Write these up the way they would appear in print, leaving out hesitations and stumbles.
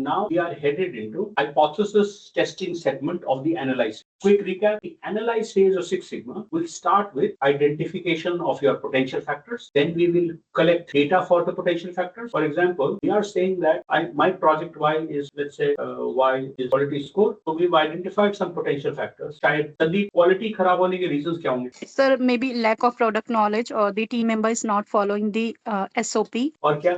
Now we are headed into hypothesis testing segment of the analyze. Quick recap, the analyze phase of Six Sigma will start with identification of your potential factors. Then we will collect data for the potential factors. For example, we are saying that my project Y is, let's say, Y is quality score. So we've identified some potential factors. शायद सभी quality खराब होने के reasons क्या होंगे? Sir, maybe lack of product knowledge or the team member is not following the SOP. और क्या?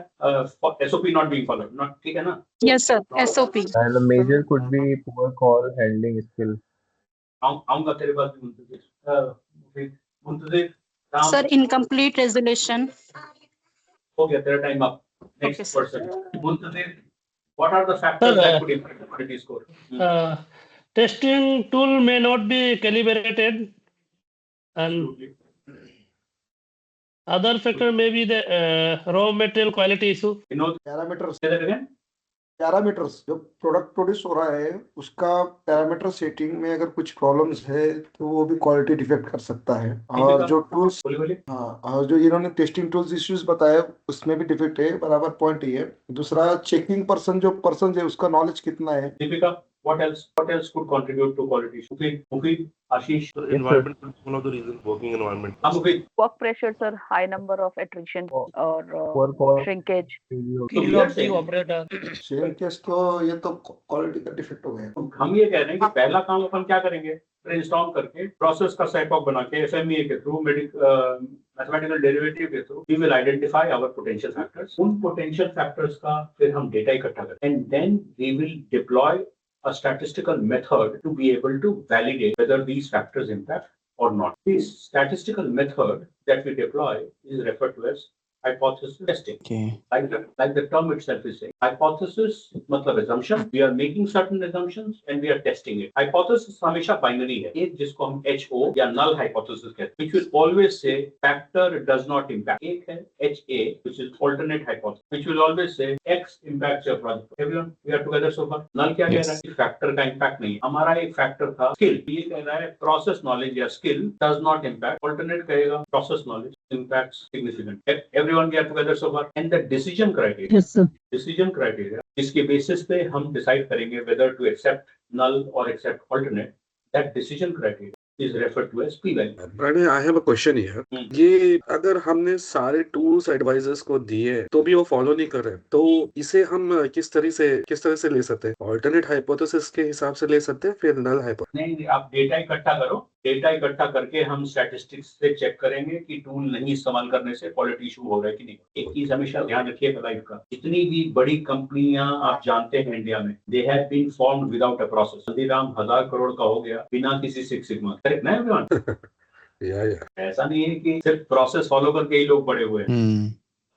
SOP not being followed. Not ठीक है ना? Yes, sir. SOP. And the major could be poor call handling skill. आऊंगा तेरे पास भी मुंतजिर Ram Sir, incomplete resolution. हो गया तेरा time up Okay, next sir. Person Muntazir what are the factors that could impact the quality score? Testing tool may not be calibrated, and other factor may be the raw material quality issue. Vinod, parameters say that again. Parameters जो product produce हो रहा है उसका parameter setting में अगर कुछ problems है तो वो भी क्वालिटी डिफेक्ट कर सकता है। और जो टूल्स बोलिए बोलिए। हाँ और जो इन्होंने टेस्टिंग टूल्स इश्यूज बताए उसमें भी डिफेक्ट है, बराबर पॉइंट ही है। दूसरा चेकिंग पर्सन है उसका नॉलेज कितना है। Deepika, what else could contribute to quality issue? Mufid, Ashish, environment could be one of the reasons. Working environment. Mufid. Work pressures are high number of attrition or Poor call. shrinkage. Field of the operator. Same case तो ये तो quality का defect हो गया। हम ये कह रहे हैं कि पहला काम अपन क्या करेंगे, ब्रेनस्टॉर्म करके प्रोसेस का सेटअप बना के FMEA के थ्रू मैथमेटिकल डेरिवेटिव के through we will identify our potential factors. उन पोटेंशियल फैक्टर्स का फिर हम डेटा इकट्ठा करें and then we will deploy a statistical method to be able to validate whether these factors impact or not. This statistical method that we deploy is referred to as hypothesis testing. Okay. Like the term itself is saying. Hypothesis मतलब assumption. We are making certain assumptions and we are testing it. Hypothesis हमेशा binary है. एक जिसको हम HO या null hypothesis कहते हैं, which will always say factor does not impact. एक है HA, which is alternate hypothesis, which will always say X impacts your project. Everyone, we are together so far. Null क्या कह रहा है? Factor का impact नहीं है. हमारा एक factor था skill. ये कह रहा है process knowledge या skill does not impact. Alternate कहेगा process knowledge impacts significant. Everyone we are together so far. And the decision criteria. Yes, sir. Decision criteria जिसके basis पे हम decide करेंगे whether to accept null or accept alternate. That decision criteria is referred to as p-value. Pranay, I have a question here. ये अगर हमने सारे tools advisers को दिए तो भी वो फॉलो नहीं कर रहे तो इसे हम किस तरह से ले सकते हैं? ऑल्टरनेट हाइपोथेसिस के हिसाब से ले सकते हैं, फिर नल हाइपोथेसिस? नहीं, आप डेटा इकट्ठा करो। डेटा इकट्ठा करके हम स्टैटिस्टिक्स से चेक करेंगे कि टूल नहीं इस्तेमाल करने से क्वालिटी इशू हो रहा है कि नहीं। एक चीज हमेशा ध्यान रखिएगा लाइफ का, जितनी भी बड़ी कंपनियां आप जानते हैं इंडिया में, they have been formed without a process. Haldiram 1000 crore का हो गया बिना किसी सिक्स सिग्मा। करेक्ट ना एवरीवन? ऐसा नहीं है कि सिर्फ प्रोसेस फॉलो करके ही लोग बड़े हुए हैं।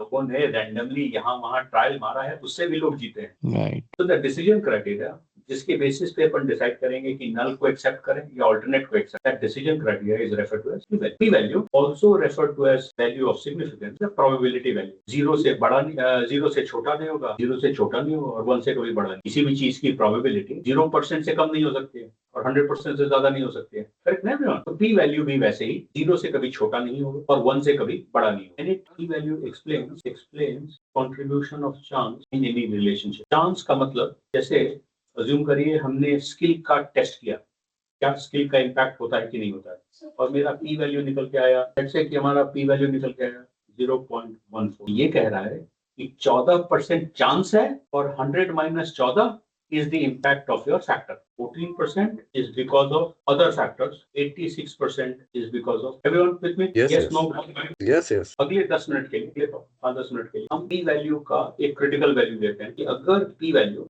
लोगों ने रैंडमली यहाँ वहाँ ट्रायल मारा है, उससे भी लोग जीते हैं। Right. तो द डिसीजन क्राइटेरिया जिसके बेसिस पे अपन डिसाइड करेंगे कि नल को एक्सेप्ट करें या अल्टरनेट को accept, that decision criteria is referred to as p value, also referred to as value of significance, the probability value. Zero से बड़ा नहीं, जीरो से छोटा नहीं होगा, जीरो से छोटा नहीं होगा और 1 से कभी बड़ा नहीं। किसी भी चीज की प्रोबेबिलिटी 0% से कम नहीं हो सकती है और 100% से ज्यादा नहीं हो सकती है। करेक्ट ना? तो p वैल्यू भी वैसे ही 0 से कभी छोटा नहीं होगा और 1 से कभी बड़ा नहीं होगा। And p value explains contribution of chance in any relationship. Chance का मतलब, जैसे अज्यूम करिए हमने स्किल का टेस्ट किया, क्या स्किल का इम्पैक्ट होता है कि नहीं होता है, और मेरा p वैल्यू निकल के आया, जैसे कि हमारा p वैल्यू निकल के आया 0.14। ये कह रहा है कि 14% चांस है और 100 - 14 is the impact of your factor. 14% is because of other factors. 86% is because of, everyone with me? Yes. No. Yes. अगले 10 मिनट के लिए 10 मिनट के लिए हम p वैल्यू का एक क्रिटिकल वैल्यू देते हैं कि अगर p value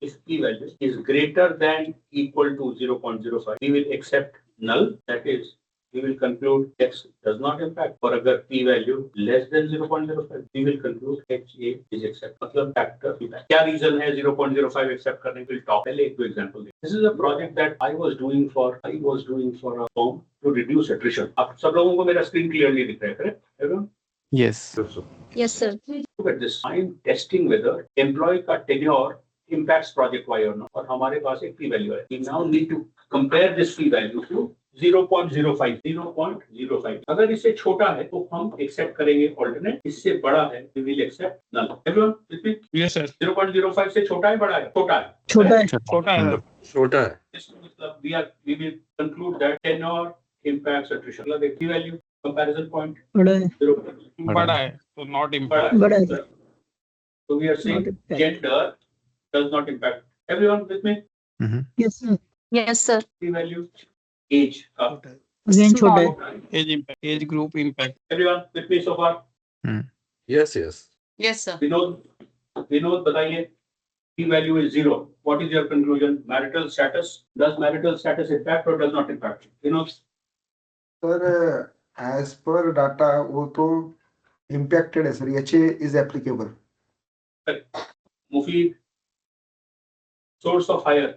is greater than equal to 0.05, we will accept null, that is we will conclude X does not impact, or agar p value less than 0.05, we will conclude HA is accept, मतलब factor impact। क्या reason है 0.05 accept करने के लिए? Top पहले एक दो example they. This is a project that I was doing for a firm to reduce attrition। आप सब लोगों को मेरा स्क्रीन क्लियरली दिख रहा है, correct everyone? Yes. Yes, sir. Look at this. I am testing whether employee का tenure impacts project Y or not, और हमारे पास एक p value है। We now need to compare this p value to 0.05 0.05 अगर इससे छोटा है तो हम एक्सेप्ट करेंगे ऑल्टरनेट, इससे बड़ा है we will accept null. Everyone with me? Yes, sir. 0.05 से छोटा है बड़ा है? छोटा है. छोटा है। छोटा है सर। छोटा है। इसका मतलब we will conclude that tenor impacts attrition. मतलब एक key value comparison point बड़ा है। 0. बड़ा है तो नॉट बड़ा इम्पैक्ट। है. बड़ा है। So we are saying gender does not impact. Everyone with me? Yes, sir. Yes, sir. Key value age. Again छोटा है। Small. Age impact, age group impact. Everyone with me so far? Yes, yes. Yes, sir. Vinod बताइए. P value is 0. What is your conclusion? Marital status. Does marital status impact or does not impact? Vinod? Sir age पर data वो तो impacted है sir, H is applicable. Mufid. Source of hire.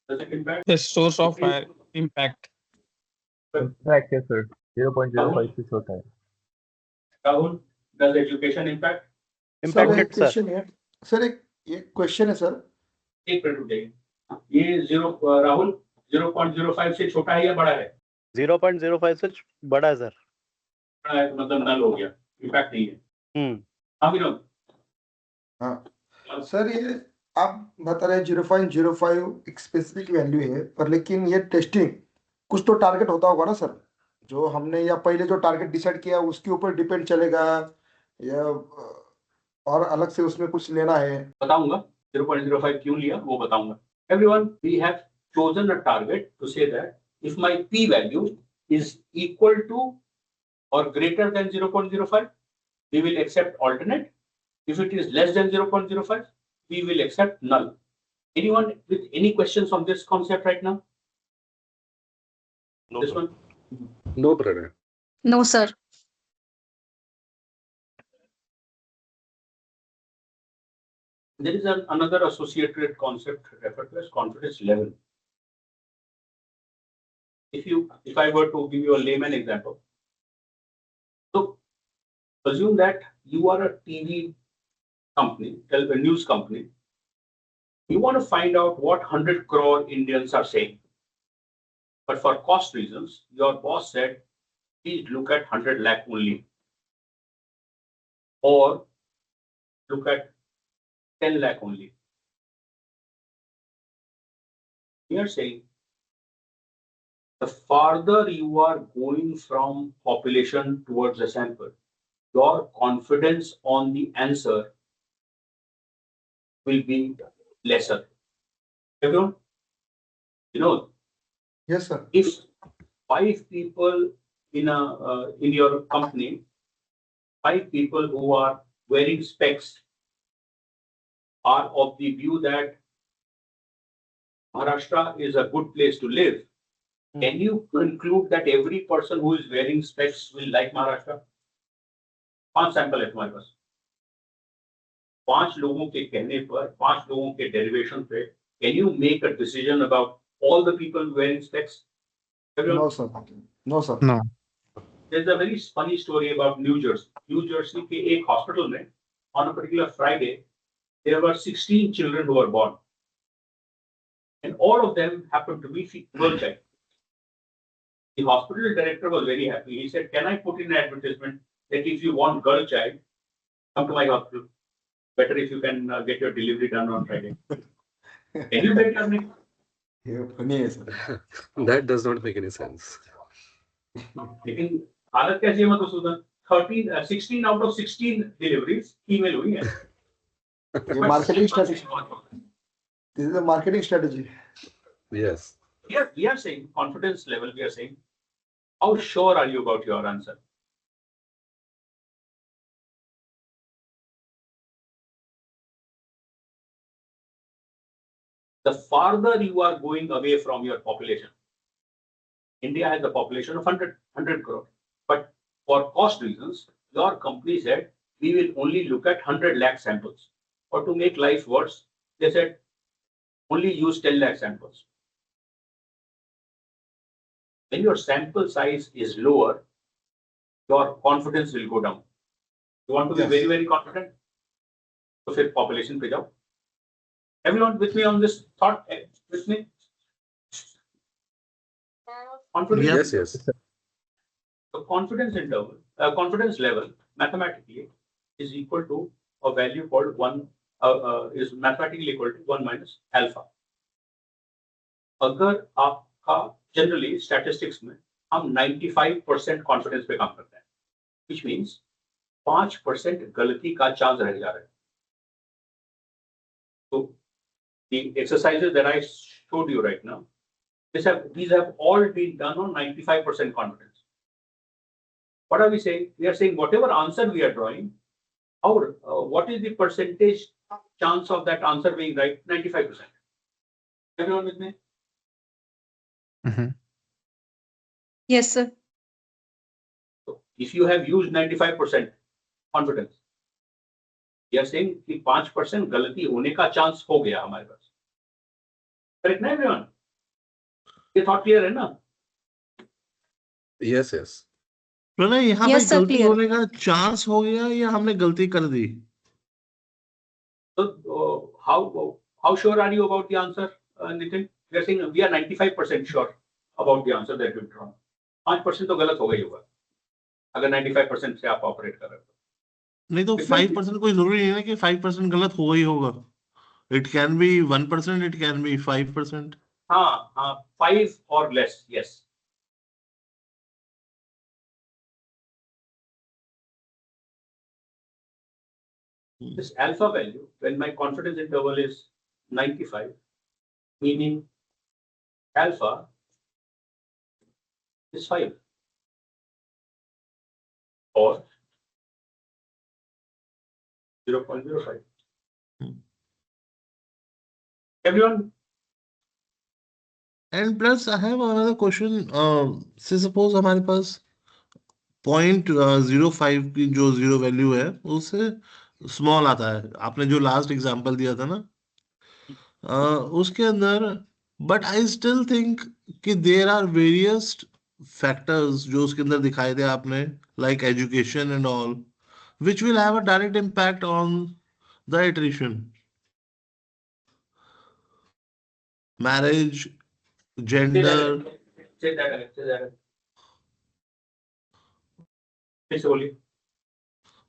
Does it impact? Yes, source of impact. Impact है sir. 0.05 से छोटा है. Rahul. Does education impact? Sir एक question है सर, एक क्वेश्चन है सर. एक मिनट रुक जाइए. ये 0 राहुल 0.05 से छोटा है या बड़ा है? 0.05 से बड़ा है सर। बड़ा है तो मतलब नल हो गया, इम्पैक्ट नहीं है. हाँ विनोद. हाँ सर, ये आप बता रहे हैं 0.05 एक स्पेसिफिक वैल्यू है, पर लेकिन ये टेस्टिंग कुछ तो टारगेट होता होगा ना सर, जो हमने या पहले जो टारगेट डिसाइड किया उसके ऊपर डिपेंड चलेगा या और अलग से उसमें कुछ लेना है? बताऊंगा 0.05 क्यों लिया वो बताऊंगा. Everyone, we have chosen a target to say that if my p value is equal to or greater than 0.05, we will accept alternate. If it is less than 0.05, we will accept null. Anyone with any questions on this concept right now? No, This sir. one? No, Pranay. No, sir. There is another associated concept referred to as confidence level. If I were to give you a layman example, so assume that you are a TV company, a news company. You want to find out what 100 crore Indians are saying, but for cost reasons, your boss said, please look at 100 lakh only, or look at 10 lakh only. We are saying the farther you are going from population towards a sample, your confidence on the answer will be lesser. Everyone? You know, yes sir. if 5 people in your company, 5 people who are wearing specs are of the view that Maharashtra is a good place to live, can you conclude that every person who is wearing specs will like Maharashtra? 5 sample है तुम्हारे पास. 5 लोगों के कहने पर, 5 लोगों के derivation पे, can you make a decision about all the people wearing specs? Everyone? No sir. No sir. No. There's a very funny story about New Jersey. New Jersey के एक hospital में on a particular Friday, there were 16 children who were born, and all of them happened to be girl child. The hospital director was very happy. He said, "Can I put in an advertisement that if you want girl child, come to my hospital. Better if you can get your delivery done on Friday." Can you make your name? ये funny है sir. That does not make any sense. लेकिन हालत कैसी है Madhusudan? 16 out of 16 deliveries female हुई है. ये marketing strategy. This is a marketing strategy. Yes. We are saying confidence level. We are saying how sure are you about your answer? The farther you are going away from your population, India has a population of 100 crore, but for cost reasons, your company said we will only look at 100 lakh samples. Or to make life worse, they said only use 10 lakh samples. When your sample size is lower, your confidence will go down. You want to be Yes. very, very confident? So फिर population पे जाओ. Everyone with me on this thought? With me? Confidence, Yes, yes. the confidence interval, confidence level mathematically is equal to a value called 1, is mathematically equal to 1 minus alpha. अगर आपका generally statistics में हम 95% confidence पे काम करते हैं, which means 5% गलती का चांस रह जा रहा है. So the exercises that I showed you right now, these have all been done on 95% confidence. What are we saying? We are saying whatever answer we are drawing, what is the percentage chance of that answer being right? 95%. Everyone with me? Yes, sir. So if you have used 95% confidence, we are saying कि 5% गलती होने का chance हो गया हमारे पास. Correct ना everyone? ये thought clear है ना? Yes, yes. प्रणय यहाँ पे Yes, sir, गलती clear. होने का चांस हो गया या हमने गलती कर दी? So how sure are you about the answer, Nitin? We are saying we are 95% sure about the answer that we've drawn. 5% तो गलत हो गई होगा अगर 95% से आप ऑपरेट कर रहे हो. नहीं तो 5% कोई जरूरी नहीं है कि 5% गलत हो ही होगा. It can be 1%, it can be 5%. हाँ 5 or less, yes. This alpha value, when my confidence interval is 95, meaning alpha is 5 or 0.05. Everyone? And plus I have another question. से सपोज हमारे पास 0.05 की जो जीरो वैल्यू है उससे small आता है. आपने जो लास्ट एग्जांपल दिया था ना, उसके अंदर, बट आई स्टिल थिंक कि देयर आर वेरियस फैक्टर्स जो उसके अंदर दिखाए थे आपने, like education and all, which will have a direct impact on the iteration. Marriage, gender. Say that again. Please, बोलिए.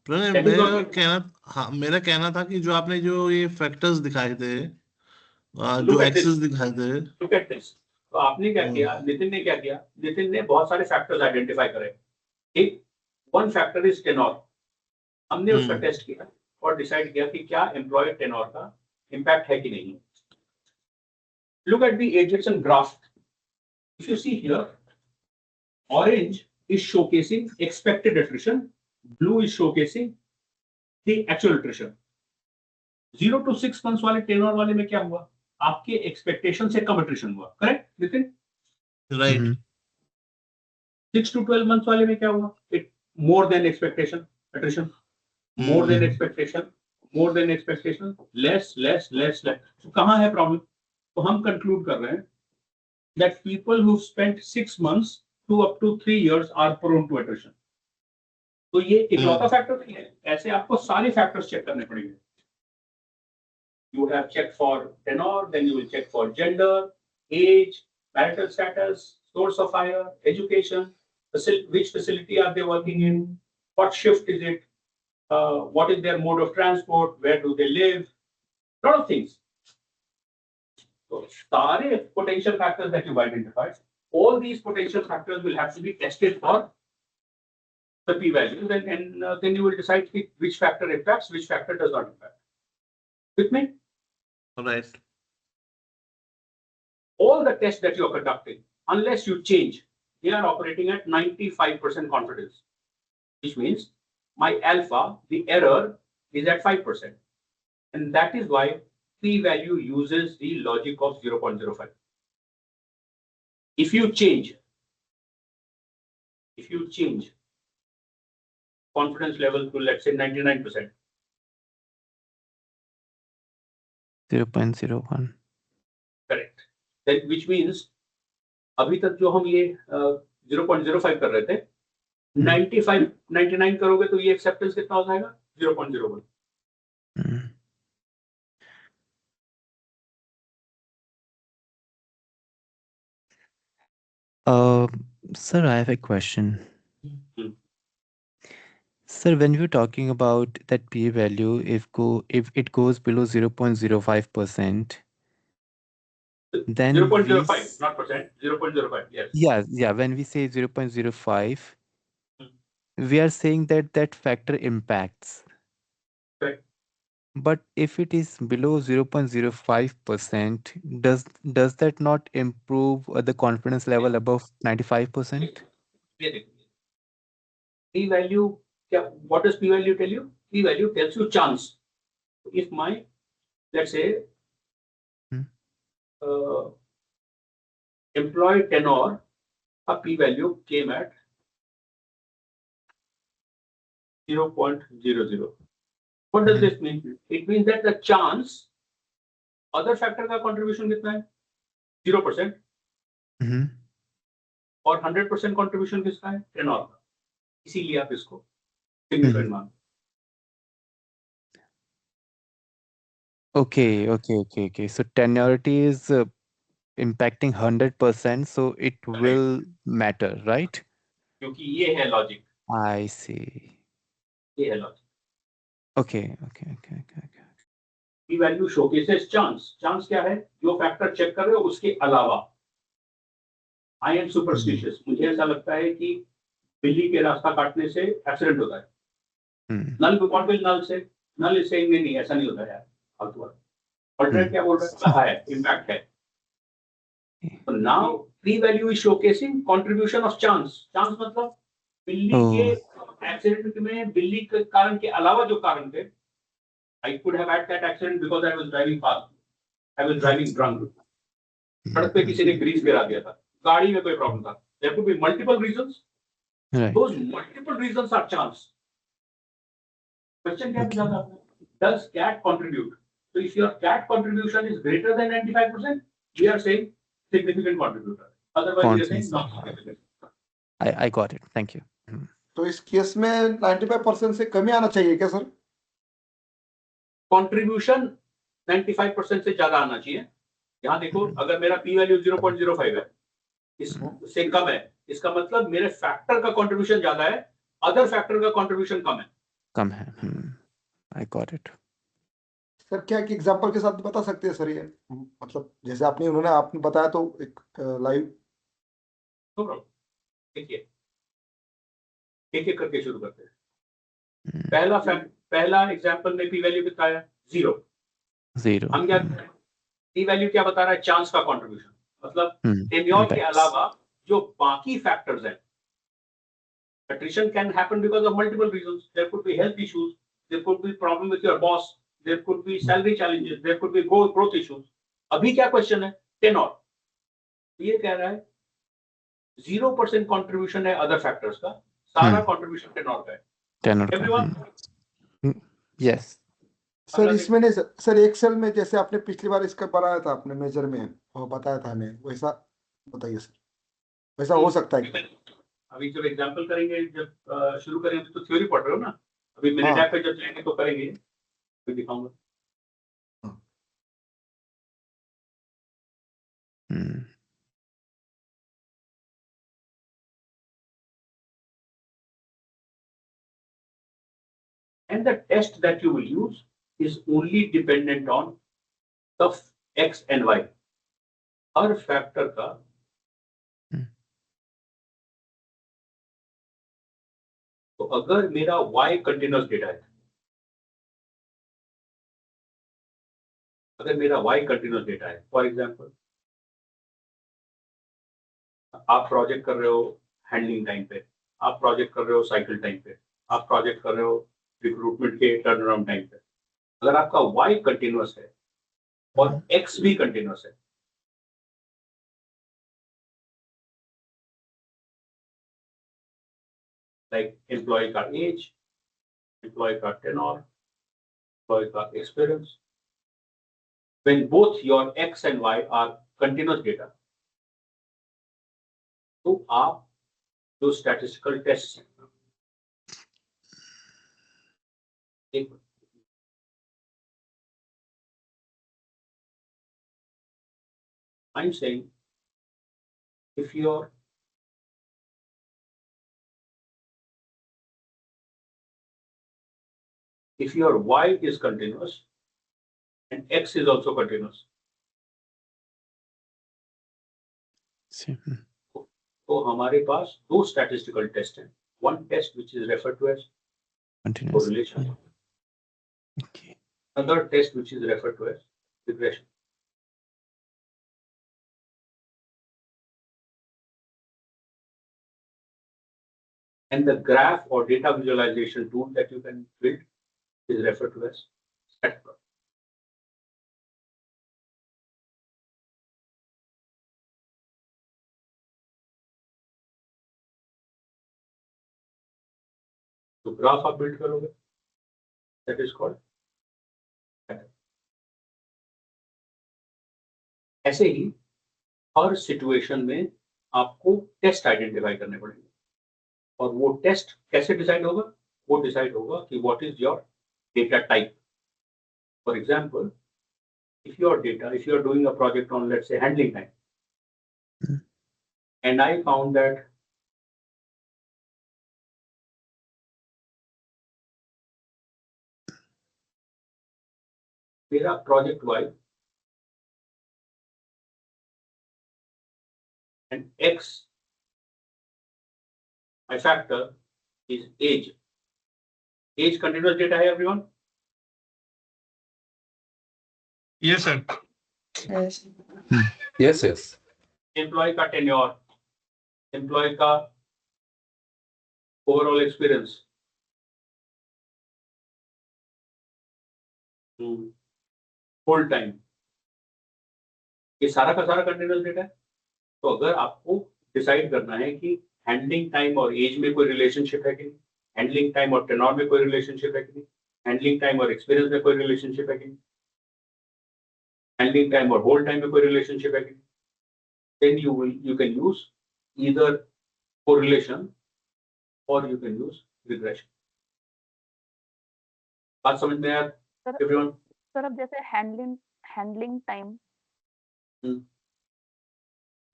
प्रणय, That is मेरा what- कहना, मेरा कहना था कि जो आपने जो ये फैक्टर्स दिखाए थे, Look जो at this. एक्सेस दिखाए थे, Look at this. तो आपने क्या किया? नितिन ने क्या किया? नितिन ने बहुत सारे फैक्टर्स आइडेंटिफाई करे. एक वन फैक्टर इज टेनोर. हमने उसका टेस्ट किया और डिसाइड किया कि क्या एम्प्लॉयर टेनोर का इम्पैक्ट है कि नहीं. Look at the ejection graph. If you see here, orange is showcasing expected attrition, blue is showcasing the actual attrition. 0 to 6 months वाले टेनोर वाले में क्या हुआ? आपके एक्सपेक्टेशन से कम attrition हुआ. Correct Nitin? Right. 6 to 12 months वाले में क्या हुआ? It more than expectation attrition. More than expectation. More than expectation. Less. So कहाँ है प्रॉब्लम? तो हम कंक्लूड कर रहे हैं that people who spent 6 months to up to 3 years are prone to attrition. तो ये इकलौता फैक्टर नहीं है. ऐसे आपको सारे फैक्टर्स चेक करने पड़ेंगे. You have checked for tenure, then you will check for gender, age, marital status, source of hire, education, which facility are they working in, what shift is it, what is their mode of transport, where do they live, lot of things. So, सारे potential factors that you've identified, all these potential factors will have to be tested for the p-values, and then you will decide which factor impacts, which factor does not impact. With me? Right. All the tests that you are conducting, unless you change, they are operating at 95% confidence, which means my alpha, the error, is at 5%. And that is why p-value uses the logic of 0.05. If you change confidence level to, let's say, 99%. 0.01. Correct. Then which means अभी तक जो हम ये 0.05 कर रहे थे, 99 करोगे तो ये एक्सेप्टेंस कितना हो जाएगा? 0.01. Sir, I have a question. Hmm. Sir, when we were talking about that p-value, if it goes below 0.05%, then 0.05, not percent, 0.05, yes. yeah, when we say 0.05, Hmm. we are saying that that factor impacts. Correct. But if it is below 0.05%, does that not improve the confidence level above 95%? ये देखो, p value क्या, what does p value tell you? P value tells you chance. If my, let's say, Hmm. employee tenure, a p value came at 0.00. What does this mean? It means that the chance, other factor का contribution कितना है? 0%. Mm-hmm. और 100% contribution किसका है? tenure का. इसीलिए आप इसको significant मान. Okay. So tenuity is impacting 100%, so it will matter, right? क्योंकि ये है logic. I see. ये है logic. Okay. p value showcases chance. Chance क्या है? जो factor check कर रहे हो उसके अलावा. I am superstitious. मुझे ऐसा लगता है कि बिल्ली के रास्ता काटने से एक्सीडेंट होता है. Null, what will null say? Null is saying नहीं ऐसा नहीं होता यार. फालतू बात. Alternate क्या बोल रहा है? Impact है. So now p value is showcasing contribution of chance. Chance मतलब बिल्ली के एक्सीडेंट में बिल्ली के कारण के अलावा जो कारण थे. I could have had that accident because I was driving fast. I was driving drunk. सड़क पे किसी ने ग्रीस गिरा दिया था. गाड़ी में कोई प्रॉब्लम था. There could be multiple reasons. Right. Those multiple reasons are chance. Question क्या पूछा था आपने? Does cat contribute? So if your cat contribution is greater than 95%, we are saying significant contributor. Otherwise, we are saying not significant. I got it. Thank you. तो इस case में 95% से कमी आना चाहिए क्या सर? Contribution 95% से ज्यादा आना चाहिए. यहाँ देखो, अगर मेरा p वैल्यू 0.05 है, इससे कम है, इसका मतलब मेरे फैक्टर का कंट्रीब्यूशन ज्यादा है, अदर फैक्टर का कंट्रीब्यूशन कम है. I got it. सर क्या एक एग्जांपल के साथ बता सकते हैं सर ये? मतलब जैसे आपने बताया तो एक लाइव. No problem. देखिए, एक करके शुरू करते हैं. पहला एग्जांपल में p वैल्यू कितना है? 0. हम क्या p वैल्यू क्या बता रहा है? चांस का कंट्रीब्यूशन. मतलब टेन्योर के अलावा जो बाकी फैक्टर्स हैं. Attrition can happen because of multiple reasons. There could be health issues, there could be problem with your boss, there could be salary challenges, there could be growth issues. अभी क्या question है? Tenure. ये कह रहा है 0% contribution है other factors का, सारा कंट्रीब्यूशन टेन्योर का है. Everyone? Yes. सर इसमें नहीं सर एक्सेल में जैसे आपने पिछली बार इसका बनाया था आपने मेजर में वो बताया था हमें, वैसा बताइए सर. वैसा हो सकता है? अभी जब एग्जांपल करेंगे, जब शुरू करेंगे तो थ्योरी पढ़ रहे हो ना. अभी मिनट ऐप पे जब जाएंगे तो करेंगे, तो दिखाऊंगा. And the test that you will use is only dependent on the x and y. Her factor का तो अगर मेरा y कंटिन्यूअस डेटा है, फॉर एग्जांपल आप प्रोजेक्ट कर रहे हो हैंडलिंग टाइम पे, आप प्रोजेक्ट कर रहे हो साइकिल टाइम पे, आप प्रोजेक्ट कर रहे हो रिक्रूटमेंट के टर्न अराउंड टाइम पे. अगर आपका y कंटिन्यूअस है और x भी कंटिन्यूअस है, लाइक एम्प्लॉय का एज, एम्प्लॉय का टेन्योर, एम्प्लॉय का experience, when both your x and y are continuous data, तो आप जो statistical test I'm saying if your if your y is continuous and x is also continuous, तो हमारे पास दो statistical tests हैं. One test which is referred to as Continuous. correlation, Okay. another test which is referred to as regression. And the graph or data visualization tool that you can build is referred to as StatPlot. तो graph आप build करोगे, that is called StatPlot. ऐसे ही हर situation में आपको test identify करने पड़ेंगे, और वो टेस्ट कैसे डिसाइड होगा? वो डिसाइड होगा कि what is your data type. For example, if you are doing a project on, let's say, handling time, and I found that मेरा project Y and X, my factor is age. Age continuous data है everyone? Yes, sir. Yes, yes. Employee का tenure, employee का overall experience, full time, ये सारा का सारा continuous data है. तो अगर आपको डिसाइड करना है कि हैंडलिंग टाइम और एज में कोई रिलेशनशिप है कि नहीं, हैंडलिंग टाइम और टेनोर में कोई रिलेशनशिप है कि नहीं, हैंडलिंग टाइम और एक्सपीरियंस में कोई रिलेशनशिप है कि नहीं, हैंडलिंग टाइम और होल्ड टाइम में कोई रिलेशनशिप है कि नहीं, then you can use either correlation or you can use regression. बात समझ में आया everyone? सर अब जैसे handling time,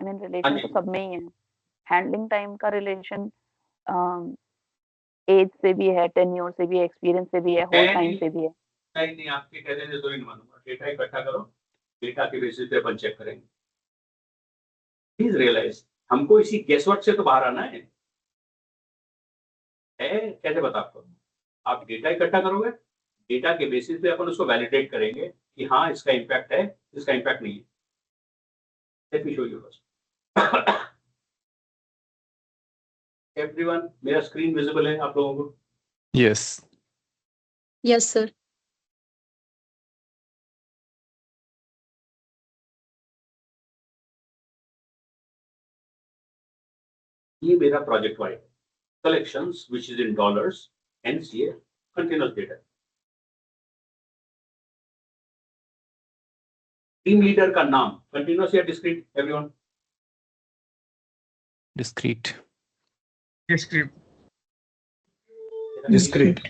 I mean relation तो सब में ही है. हैंडलिंग टाइम का रिलेशन एज से भी है, टेन्योर से भी है, एक्सपीरियंस से भी है, होल टाइम से भी है. नहीं, आपके कहने से तो नहीं मानूंगा. डेटा इकट्ठा करो, डेटा के बेसिस पे अपन चेक करेंगे. प्लीज रियलाइज, हमको इसी गेसवर्क से तो बाहर आना है. कैसे बता आपको? आप डेटा इकट्ठा करोगे, डेटा के बेसिस पे अपन उसको वैलिडेट करेंगे कि हाँ इसका इम्पैक्ट है, इसका इम्पैक्ट नहीं है. Let me show you first. Everyone, मेरा स्क्रीन विजिबल है आप लोगों को? Yes. Yes, sir. ये मेरा project wide collections which is in dollars, NCA continuous data. Team leader का नाम कंटिन्यूअस या discrete everyone? Discrete. Discrete. Discrete.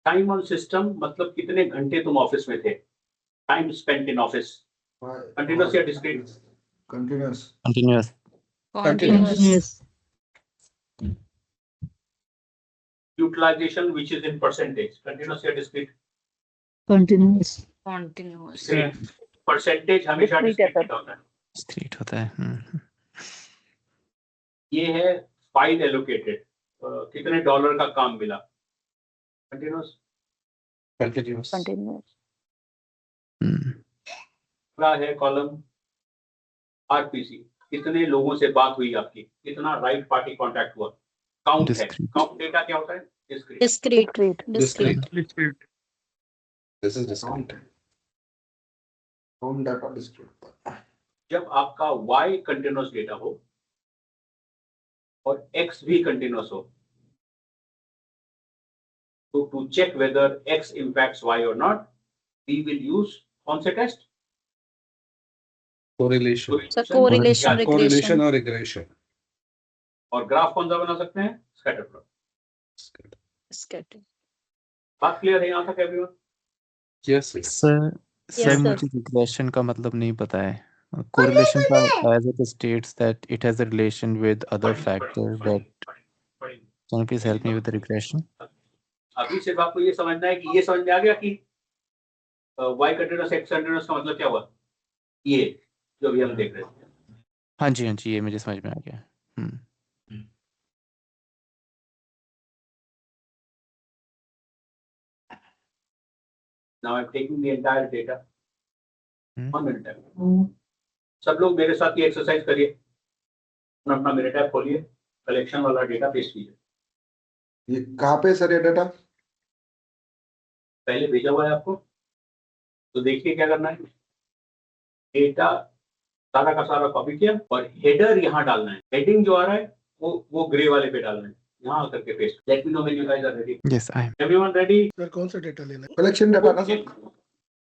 Time on system मतलब कितने घंटे तुम ऑफिस में थे. Time spent in office continuous या discrete? Continuous. Continuous. Continuous. Utilisation which is in percentage continuous या डिस्क्रीट? Continuous. परसेंटेज हमेशा Discrete है डिस्क्रीट होता है. Discrete होता है. ये है फाइल एलोकेटेड, कितने डॉलर का काम मिला कंटिन्यूअस. Continuous. कंटिन्यूअस. पूरा है कॉलम RPC, कितने लोगों से बात हुई आपकी, कितना राइट पार्टी कांटेक्ट हुआ. काउंट है. Discrete. काउंट डेटा क्या होता है? Discrete. Discrete. Discrete. Discrete. This is discrete. Home data discrete. जब आपका Y कंटिन्यूअस डेटा हो और X भी कंटिन्यूअस हो, तो to check whether X impacts Y or not, we will use कौन से test? Correlation. So correlation, Yeah, Correlation regression. or regression. और ग्राफ कौन सा बना सकते हैं? Scatter plot. Scatter. बात क्लियर है यहाँ तक everyone? Yes, yes. Sir, Yes, sir. मुझे regression का मतलब नहीं पता है. correlation part, as it states that it has a relation with other factor, but can you please help me with the regression? अभी सिर्फ आपको ये समझना है कि ये समझ में आ गया कि y कंटीन्यूअस x कंटीन्यूअस का मतलब क्या हुआ, ये जो भी हम देख रहे थे। हाँ जी, ये मुझे समझ में आ गया। Now I'm taking the entire data. 1 minute time. सब लोग मेरे साथ ये एक्सरसाइज करिए, अपना मेरे टैब खोलिए, कलेक्शन वाला डेटा पेस्ट कीजिए। ये कहाँ पे सर ये डाटा? पहले भेजा हुआ है आपको, तो देखिए क्या करना है। डेटा सारा का सारा कॉपी किया और हेडर यहाँ डालना है। हेडिंग जो आ रहा है वो ग्रे वाले पे डालना है, यहाँ करके paste. Let me know when you guys are ready. Yes, I am. Everyone ready? Sir कौन सा डेटा लेना है? कलेक्शन डाटा ना सर?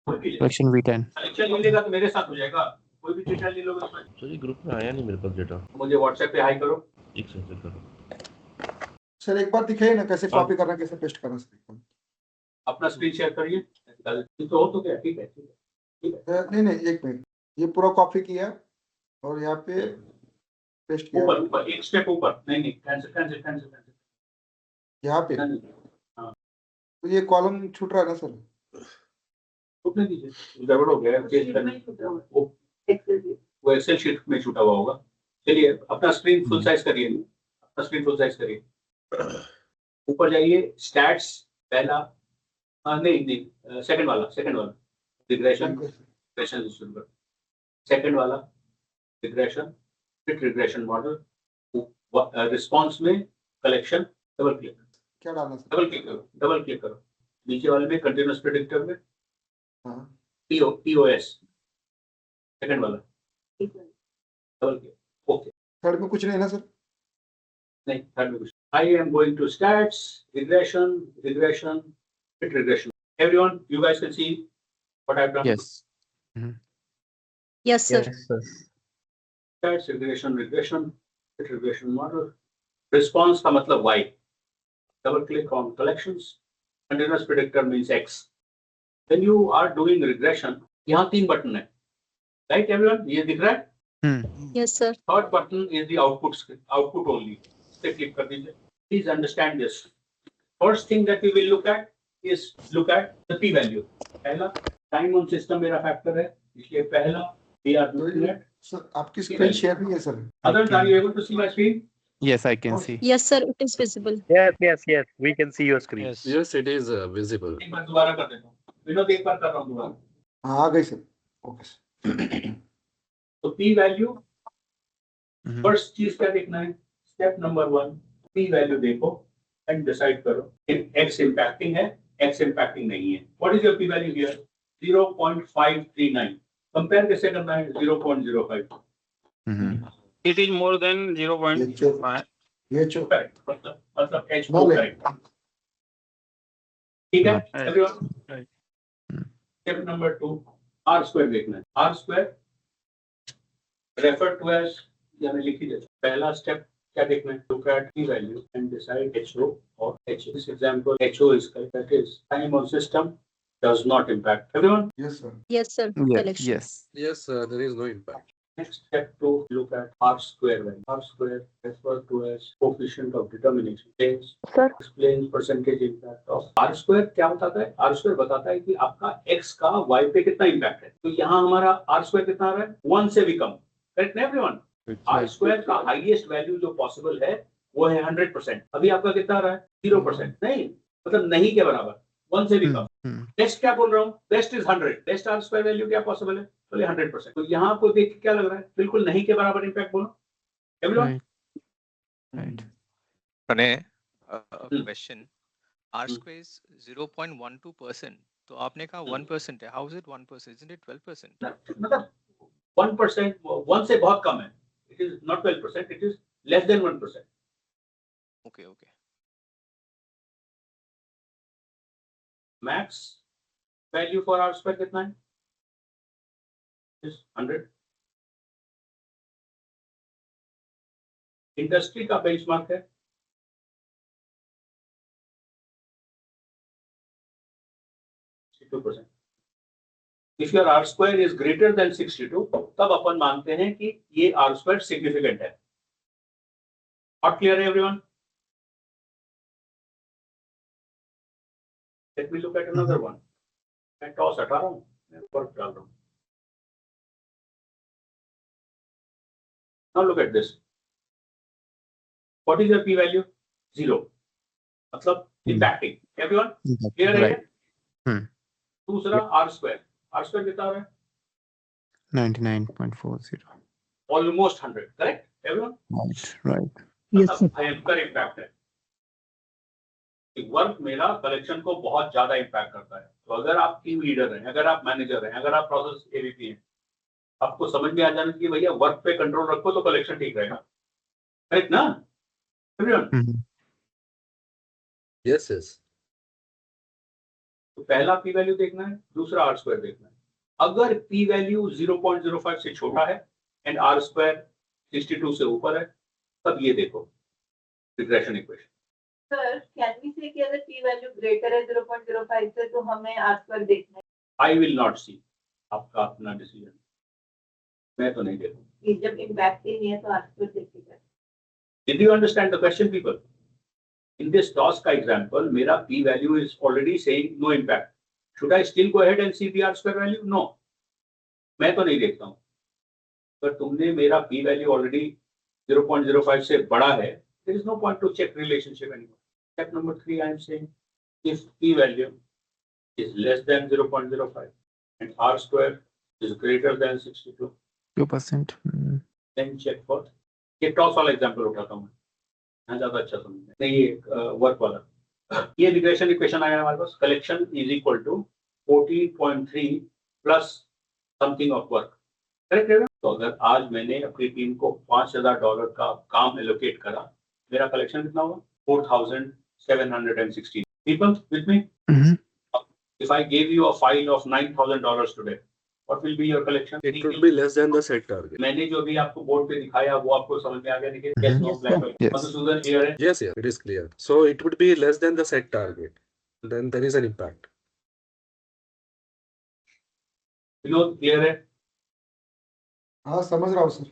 Collection V10। कलेक्शन मिलेगा तो मेरे साथ हो जाएगा, कोई भी डेटा ले लोगे उसमें। सर ये ग्रुप में आया नहीं मेरे पास डेटा। मुझे व्हाट्सएप पे हाई करो। एक सेकंड करो। सर एक बार दिखाइए ना कैसे कॉपी करना, कैसे पेस्ट करना सर। अपना स्क्रीन शेयर करिए। तो हो तो क्या, ठीक है ठीक है। नहीं एक मिनट, ये पूरा कॉपी किया और यहाँ पे पेस्ट किया। ऊपर एक स्टेप ऊपर। नहीं कैंसिल। यहाँ पे हाँ, तो ये कॉलम छूट रहा है ना सर? छूटने दीजिए, गड़बड़ हो गया, चेंज करना। वो एक्सेल शीट में छूटा हुआ होगा। चलिए अपना स्क्रीन फुल साइज करिए, अपना स्क्रीन फुल साइज करिए। ऊपर जाइए, स्टैट्स पहला, नहीं सेकंड वाला रिग्रेशन शुरू कर। सेकंड वाला regression, fit regression model, response में कलेक्शन, डबल क्लिक। क्या डालना सर? डबल क्लिक करो नीचे वाले में, कंटिन्यूअस प्रेडिक्टर में हाँ POS सेकंड वाला, डबल क्लिक। ओके, थर्ड में कुछ नहीं ना सर? नहीं थर्ड में कुछ। I am going to stats, regression, fit regression. Everyone, you guys can see what I have done. Yes. Yes, sir. Stats, regression, fit regression model. Response का मतलब Y. Double click on collections. Continuous predictor means X. When you are doing regression, यहाँ 3 button है, right everyone? ये दिख रहा है? Yes, sir. Third button is the output only. इसे click कर दीजिए. Please understand this. First thing that we will look at is the p-value. पहला time on system मेरा factor है, इसलिए पहला we are looking at. Sir आपकी screen share नहीं है sir? Others, are you able to see my screen? Yes, I can see. Yes, sir. It is visible. Yes, we can see your screen. Yes, it is visible. एक बार दोबारा कर देता हूँ, विनोद एक बार कर रहा हूँ दोबारा। हाँ आ गई सर। Okay sir. तो p वैल्यू, फर्स्ट चीज क्या देखना है, स्टेप नंबर 1, p वैल्यू देखो एंड डिसाइड करो x इंपैक्टिंग है, x इंपैक्टिंग नहीं है। What is your p value here? 0.539। Compare कैसे करना है? 0.05। It is more than 0.5. ये चो करेक्ट, मतलब h को करेक्ट। ठीक है everyone. Step number 2, r square देखना है। r square refer to as, यानी लिख ही देते। पहला स्टेप क्या देखना है? Look at p value and decide HO और H। This example HO is correct, that is time on system does not impact. Everyone? Yes sir. Yes, sir. Collection. Yes, there is no impact. Next step to look at R square value. R square referred to as coefficient of determination. Sir. Explains percentage impact of R square। क्या बताता है? R square बताता है कि आपका X का Y पे कितना इम्पैक्ट है। तो यहाँ हमारा R square कितना आ रहा है? 1 से भी कम। करेक्ट ना एवरीवन? R square का हाईएस्ट वैल्यू जो पॉसिबल है वो है 100%। अभी आपका कितना आ रहा है? 0%। नहीं, मतलब नहीं के बराबर, 1 से भी कम। बेस्ट क्या बोल रहा हूँ? Best is 100। Best R square value क्या पॉसिबल है? बोले 100%। तो यहाँ आपको देख के क्या लग रहा है? बिल्कुल नहीं के बराबर इम्पैक्ट बोलो everyone. Right. Pranay, question. R square is 0.12%. तो आपने कहा 1% है. How is it 1%? Isn't it 12%? मतलब 1%, 1 से बहुत कम है। It is not 12%, it is less than 1%. Okay. Max value for R square कितना है? Is 100. इंडस्ट्री का बेंचमार्क है 62%। If your R square is greater than 62 तब अपन मानते हैं कि ये आर स्क्वायर सिग्निफिकेंट है. नॉट क्लियर है everyone? Let me look at another one. मैं टॉस हटा रहा हूँ, मैं वर्क डाल रहा हूँ. Now look at this. What is your p value? 0. मतलब impacting. Everyone clear है? दूसरा आर स्क्वायर. आर स्क्वायर कितना हो रहा है? 99.40. Almost 100. Correct? Everyone? Right. Yes, sir. भयंकर इम्पैक्ट है. वर्क मेरा कलेक्शन को बहुत ज्यादा इम्पैक्ट करता है. तो अगर आप टीम लीडर हैं, अगर आप मैनेजर हैं, अगर आप प्रोसेस एवीपी हैं, आपको समझ में आ जाना चाहिए भैया वर्क पे कंट्रोल रखो तो कलेक्शन ठीक रहेगा. करेक्ट ना? Everyone? Yes, yes. तो पहला पी वैल्यू देखना है, दूसरा आर स्क्वायर देखना है. अगर पी वैल्यू 0.05 से छोटा है एंड आर स्क्वायर 62 से ऊपर है तब ये देखो regression equation. Sir can we say कि अगर पी वैल्यू ग्रेटर है 0.05 से तो हमें आर स्क्वायर देखना है. आई विल नॉट सी. आपका अपना डिसीजन. मैं तो नहीं देखूंगा. जब इम्पैक्ट ही नहीं है तो आर स्क्वायर देखिएगा. Did you understand the question, people? In this toss का example, मेरा p value is already saying no impact. Should I still go ahead and see the r square value? No. मैं तो नहीं देखता हूँ. पर तुमने मेरा p value already 0.05 से बड़ा है. There is no point to check relationship anymore. Step number 3, I am saying, if p value is less than 0.05 and r square is greater than 62, 2%. then check for. ये toss वाला example उठाता हूँ. ज्यादा अच्छा समझ नहीं. ये वर्क वाला. ये रिग्रेशन इक्वेशन आया हमारे पास. Collection is equal to 14.3 plus something of work. Correct है? तो अगर आज मैंने अपनी टीम को $5,000 का काम एलोकेट करा, मेरा कलेक्शन कितना होगा? 4,716. People with me? If I gave you a file of $9,000 today, what will be your collection? It would be less than the set target. मैंने जो भी आपको बोर्ड पे दिखाया वो आपको समझ में आ गया? देखिए yes, no, black, white. Yes. Madhusudan clear है? Yes, it is clear. So it would be less than the set target. Then there is an impact. Vinod clear है? हाँ समझ रहा हूँ सर.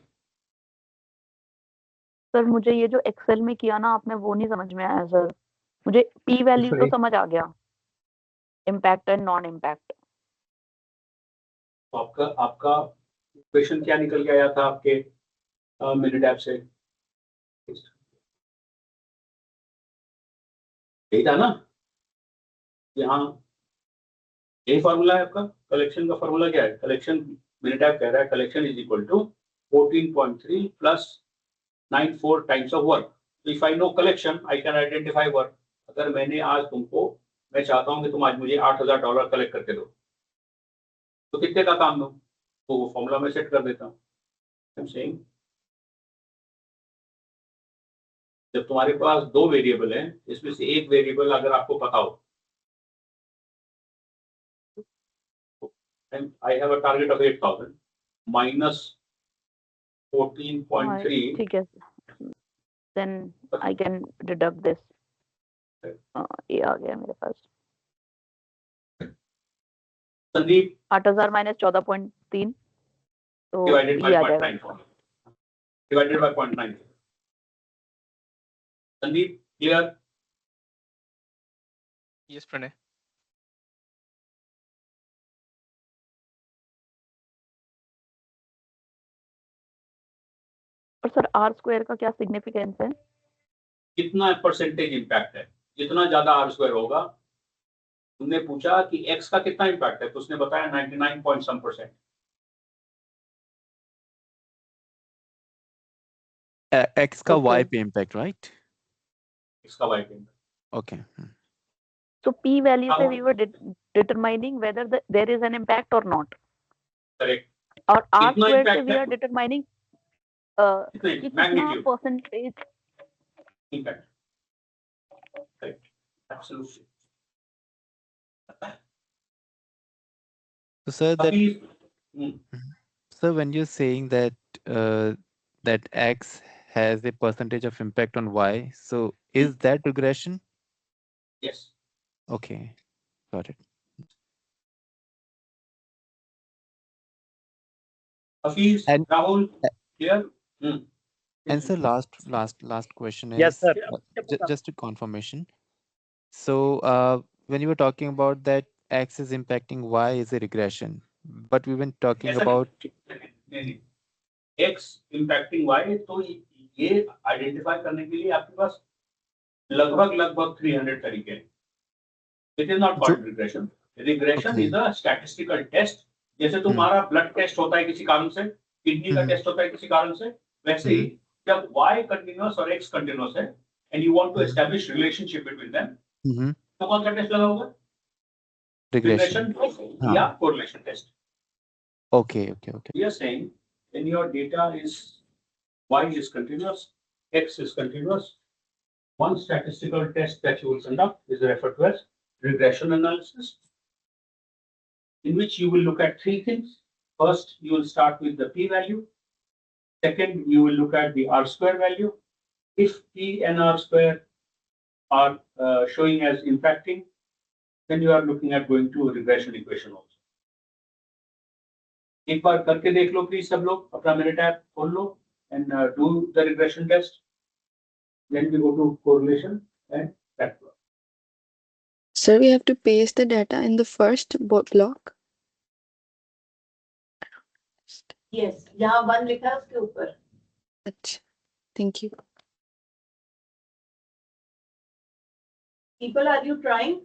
सर मुझे ये जो एक्सेल में किया ना आपने वो नहीं समझ में आया सर. मुझे पी वैल्यू तो Sorry. समझ आ गया, इम्पैक्ट एंड नॉन इम्पैक्ट. तो आपका क्वेश्चन क्या निकल के आया था आपके मिनट ऐप से? यही था ना? यहाँ यही फॉर्मूला है आपका. कलेक्शन का फॉर्मूला क्या है? कलेक्शन मिनट ऐप कह रहा है collection is equal to 14.3 plus 94 times of work. If I know collection I can identify work. अगर मैंने आज तुमको, मैं चाहता हूँ कि तुम आज मुझे $8,000 कलेक्ट करके दो, तो कितने का काम दो? तो वो फॉर्मूला में सेट कर देता हूँ. I'm saying, जब तुम्हारे पास 2 वेरिएबल हैं, इसमें से एक वेरिएबल अगर आपको पता हो, I have a target of 8,000 minus 14.3. ठीक है. Then I can deduct this. ये आ गया मेरे पास. संदीप 8,000 माइनस 14.3 तो divided by ये आ जाएगा. 0.9. Divided by 0.9. Sandeep clear? Yes, Pranay. और सर आर स्क्वायर का क्या सिग्निफिकेंस है? कितना परसेंटेज इम्पैक्ट है? जितना ज्यादा आर स्क्वायर होगा. तुमने पूछा कि एक्स का कितना इम्पैक्ट है, तो उसने बताया 99.some%. X का Okay. Y पे impact, right? एक्स का वाई पे impact. Okay. So P value से हाँ. we were determining whether there is an impact or not. Correct. और R कितना square से impact we है? are determining कितने? कि कितना Magnitude. percentage. Impact. Correct. Absolutely. So sir, that अभी sir, when you're saying that that X has a percentage of impact on Y, so is that regression? yes. Okay, got it. Hafiz, And- Rahul, clear? And sir, last question Yes, is sir. just a confirmation. So when you were talking about that X is impacting Y is a regression, but we've been talking ऐसा about नहीं, X impacting Y, तो ये identify करने के लिए आपके पास लगभग 300 तरीके हैं. It is not called regression. Regression Okay. is a statistical test. जैसे तुम्हारा ब्लड टेस्ट होता है किसी कारण से, किडनी का टेस्ट होता है किसी कारण से, वैसे ही जब Y continuous और X continuous है and you want to establish relationship between them, तो कौन सा टेस्ट लगाओगे? regression. या correlation test. Okay. We are saying when your data is Y is continuous, X is continuous, one statistical test that you will conduct is referred to as regression analysis, in which you will look at three things. First, you will start with the p-value. Second, you will look at the R-square value. If p and R-square are showing as impacting, then you are looking at going to a regression equation also. एक बार करके देख लो please सब लोग, अपना मेरे tab खोल लो and do the regression test. Then we go to correlation and backward. Sir, we have to paste the data in the first block. Yes, यहाँ 1 लिखा है उसके ऊपर. अच्छा, thank you. People, are you trying?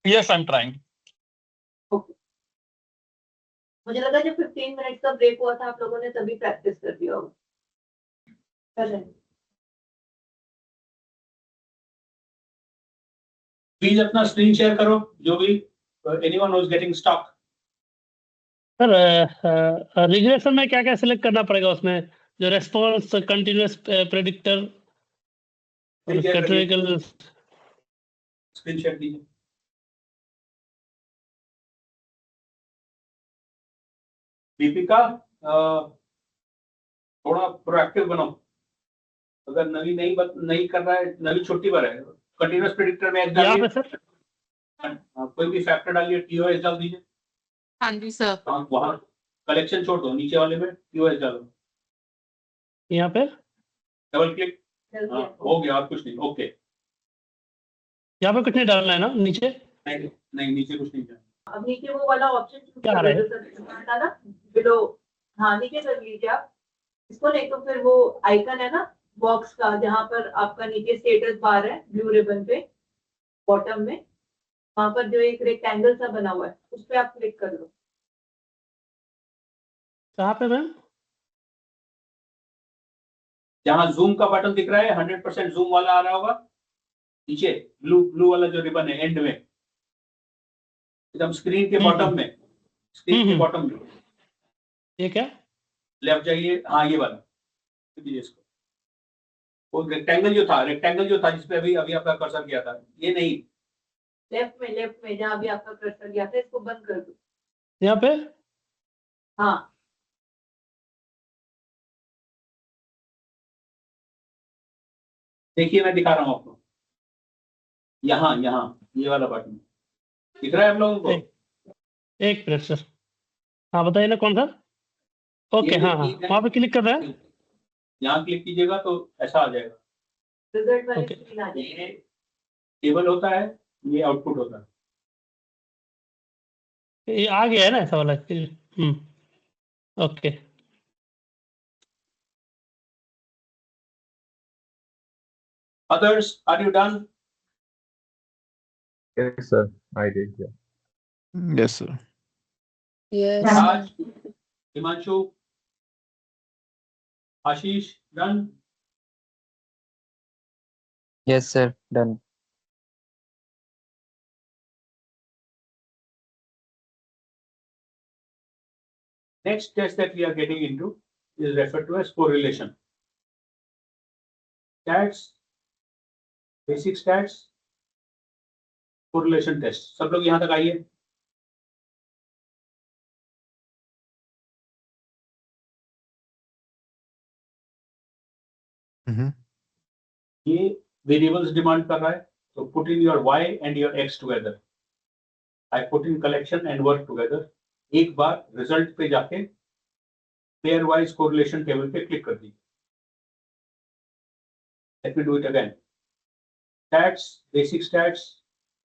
Yes, I'm trying. मुझे लगा जब 15 minute का ब्रेक हुआ था आप लोगों ने तभी प्रैक्टिस कर दिया होगा. कर रहे हैं. प्लीज अपना स्क्रीन शेयर करो जो भी anyone who is getting stuck. Sir regression में क्या क्या सिलेक्ट करना पड़ेगा उसमें, जो response, continuous predictor, categorical. Screen share कीजिए. दीपिका, थोड़ा प्रोएक्टिव बनो. अगर नवी नहीं कर रहा है, नवी छुट्टी पर है, कंटिन्यूअस प्रेडिक्टर में एग्जाम यहाँ पे सर कोई भी फैक्टर डालिए, टीओएस डाल दीजिए. हाँ जी सर. वहाँ कलेक्शन छोड़ दो, नीचे वाले में टीओएस डालो. यहाँ पे डबल क्लिक. हो गया, और कुछ नहीं. ओके, यहाँ पे कुछ नहीं डालना है ना नीचे? नहीं नीचे कुछ नहीं डालना. अब नीचे वो वाला ऑप्शन क्या आ रहा है? था ना बिलो, हाँ नीचे कर लीजिए आप इसको. नहीं तो फिर वो आइकन है ना बॉक्स का, जहाँ पर आपका नीचे स्टेटस बार है ब्लू रिबन पे बॉटम में, वहां पर जो एक रेक्टेंगल सा बना हुआ है उस पर आप क्लिक कर लो. कहाँ पे मैम? जहाँ जूम का बटन दिख रहा है, 100% जूम वाला आ रहा होगा, नीचे ब्लू वाला जो रिबन है एंड में, एकदम स्क्रीन के बॉटम में, स्क्रीन के बॉटम में. ये क्या? लेफ्ट जाइए, हाँ ये वाला कीजिए इसको. वो रेक्टेंगल जो था जिसपे अभी आपका कर्सर किया था, ये नहीं, लेफ्ट में जहाँ भी आपका कर्सर गया था, इसको बंद कर दो. यहाँ पे हाँ देखिए मैं दिखा रहा हूँ आपको. यहाँ ये वाला बटन दिख रहा है आप लोगों को? एक मिनट सर. हाँ बताइए ना कौन सा? ओके, हाँ वहाँ पे क्लिक कर रहा है. यहाँ क्लिक कीजिएगा तो ऐसा आ जाएगा. रिजल्ट वाली स्क्रीन आ जाएगी. ये टेबल होता है, ये आउटपुट होता है. ये आ गया है ना ऐसा वाला. Okay. Others, are you done? Yes, sir. I did. Yeah. Yes, sir. Yes. Raj, Himanshu, Ashish, done? Yes, sir. Done. Next test that we are getting into is referred to as correlation. Stats, basic stats, correlation test. सब लोग यहाँ तक आइए. ये variables demand कर रहा है, so put in your y and your x together. I put in collection and work together. एक बार रिजल्ट पे जाके पेयर वाइज कोरिलेशन टेबल पे क्लिक कर दीजिए। Let me do it again. Stats, basic stats,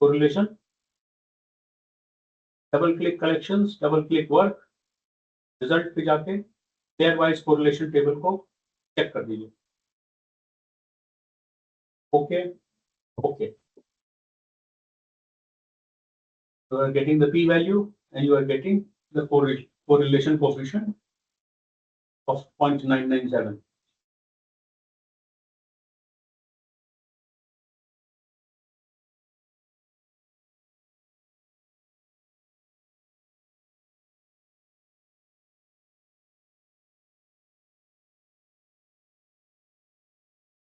correlation, double click collections, double click work, result पे जाके pair wise correlation table को check कर दीजिए। Okay okay, you are getting the p value and you are getting the correlation coefficient of 0.997.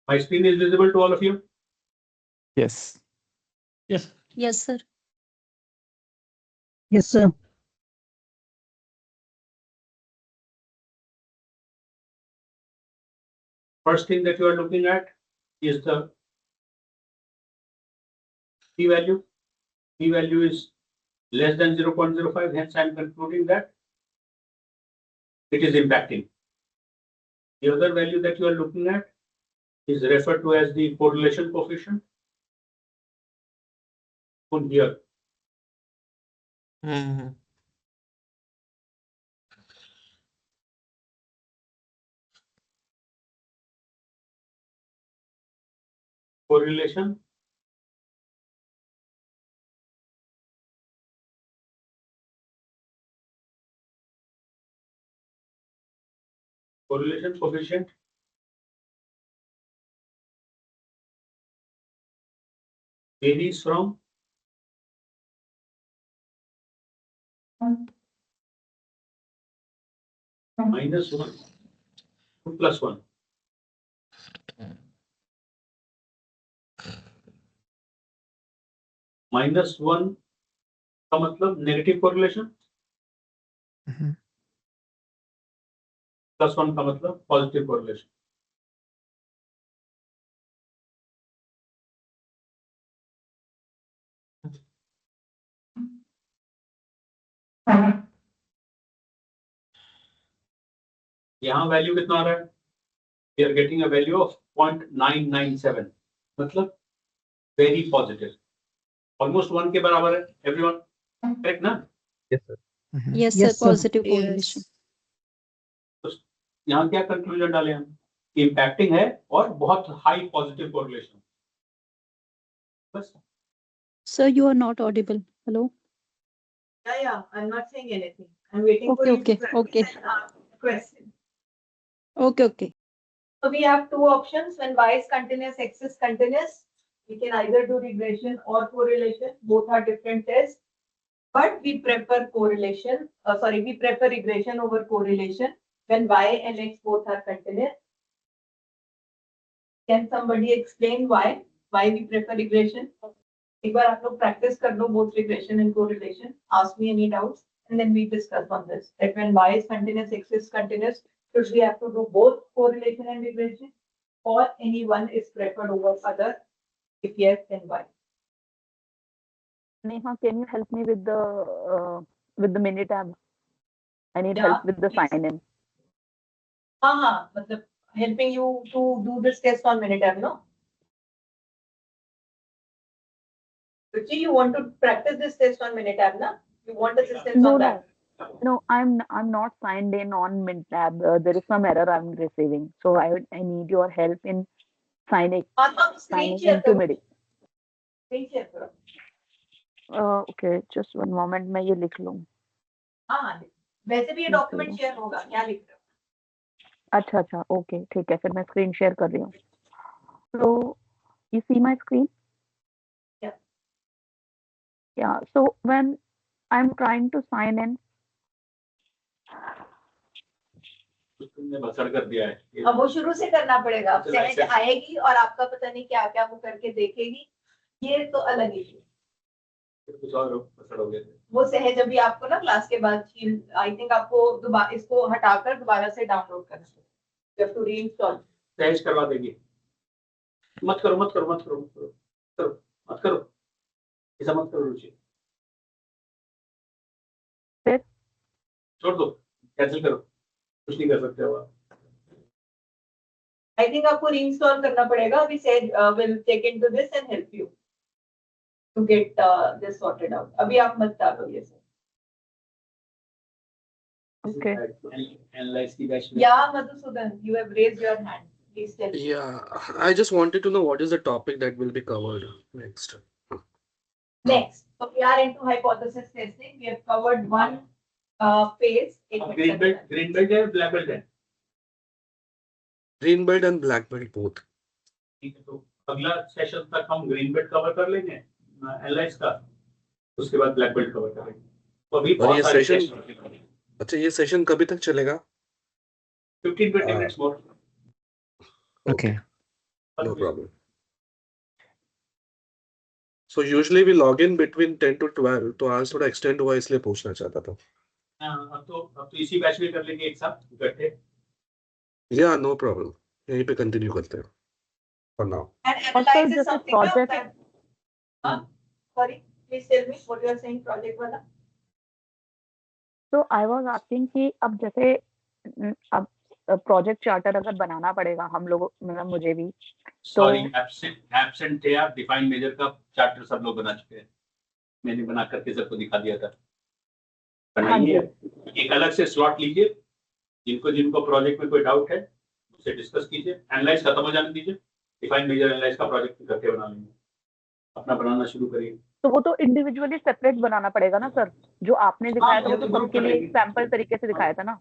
My screen is visible to all of you? Yes. Yes. Yes, sir. Yes, sir. First thing that you are looking at is the p value. P value is less than 0.05, hence I am concluding that it is impacting. The other value that you are looking at is referred to as the correlation coefficient. Put here. Correlation coefficient varies from -1 to +1. -1 का मतलब negative correlation, +1 का मतलब positive correlation. यहाँ value कितना आ रहा है? We are getting a value of 0.997, मतलब very positive, almost 1 के बराबर है। एवरीवन करेक्ट ना? Yes, sir. Yes, sir. Yes, sir. Positive correlation. तो यहाँ क्या कंक्लूजन डाले हम? इम्पैक्टिंग है और बहुत हाई पॉजिटिव कोरिलेशन। बस। Sir, you are not audible. Hello? Yeah, I'm not saying anything. I'm waiting for Okay, you to okay, practice and ask a question. Okay. So we have two options. When y is continuous, x is continuous, we can either do regression or correlation. Both are different tests, but we prefer correlation. We prefer regression over correlation when y and x both are continuous. Can somebody explain why we prefer regression? एक बार आप लोग practice कर लो both regression and correlation. Ask me any doubts, and then we discuss on this. That when y is continuous, x is continuous, should we have to do both correlation and regression, or any one is preferred over other? If yes, then why? Neha, can you help me with the Minitab? I need Yeah, help with the please. sign in. हाँ, मतलब helping you to do this test on Minitab, no? Ruchi, you want to practice this test on Minitab, na? You want assistance on that? No, I'm not signed in on Minitab. There is some error I'm receiving, so I need your help in signing हाँ, तो आप screen share into करो. Minitab. Screen share करो. Okay, just one moment. मैं ये लिख लूँ. हाँ, वैसे भी ये डॉक्यूमेंट शेयर होगा, क्या लिख रहे हो? अच्छा, ओके, ठीक है, फिर मैं स्क्रीन शेयर कर रही हूँ. So you see my screen? Yeah. So when I'm trying to sign in, तुमने बसड़ कर दिया है। अब वो शुरू से करना पड़ेगा। अब सहज आएगी और आपका पता नहीं क्या क्या वो करके देखेगी, ये तो अलग इशू। कुछ और बसड़ हो गए थे। वो सहज अभी आपको ना क्लास के बाद आई थिंक आपको दोबारा इसको हटाकर दोबारा से डाउनलोड करना है। You have to reinstall. सहज करवा देगी। मत करो ऐसा मत करो रुचि। छोड़ दो, कैंसिल करो, कुछ नहीं कर सकते हो आप। आई थिंक आपको रीइंस्टॉल करना पड़ेगा. We said we'll check into this and help you to get this sorted out. अभी आप मत डालो ये सब. Okay. Analyze the batch. Yeah, Madhusudan, you have raised your hand. Please tell me. Yeah, I just wanted to know what is the topic that will be covered next. Next, so we are into hypothesis testing. We have covered one phase. Green belt है, black belt है. Green belt and black belt both. ठीक है, तो अगला session तक हम green belt cover कर लेंगे एनालाइज का, उसके बाद ब्लैक बेल्ट कवर करेंगे. तो अभी और ये बहुत सारे सेशन, session- अच्छा ये सेशन कभी तक चलेगा? 15-20 minutes more. Okay. No problem. So usually we log in between 10 to 12, तो आज थोड़ा एक्सटेंड हुआ इसलिए पूछना चाहता था. अब तो इसी बैच में कर लेंगे एक साथ इकट्ठे. Yeah, no problem. यहीं पे कंटिन्यू करते हैं. For now. And Also, analyze is just a something project. that. Sorry, please tell me what you are saying. Project वाला. So I was asking कि अब जैसे अब प्रोजेक्ट चार्टर अगर बनाना पड़ेगा हम लोग, मतलब मुझे भी, सॉरी एब्सेंट थे आप. डिफाइन मेजर का चार्टर सब लोग बना चुके हैं, मैंने बना करके सबको दिखा दिया था. बनाइए, एक अलग से स्लॉट लीजिए, जिनको प्रोजेक्ट में कोई डाउट है उससे डिस्कस कीजिए. एनालाइज खत्म हो जाने दीजिए, डिफाइन मेजर एनालाइज का प्रोजेक्ट इकट्ठे बना लेंगे. अपना बनाना शुरू करिए. तो वो तो इंडिविजुअली सेपरेट बनाना पड़ेगा ना सर. जो आपने दिखाया था वो तो सबके लिए सैंपल तरीके से दिखाया था ना.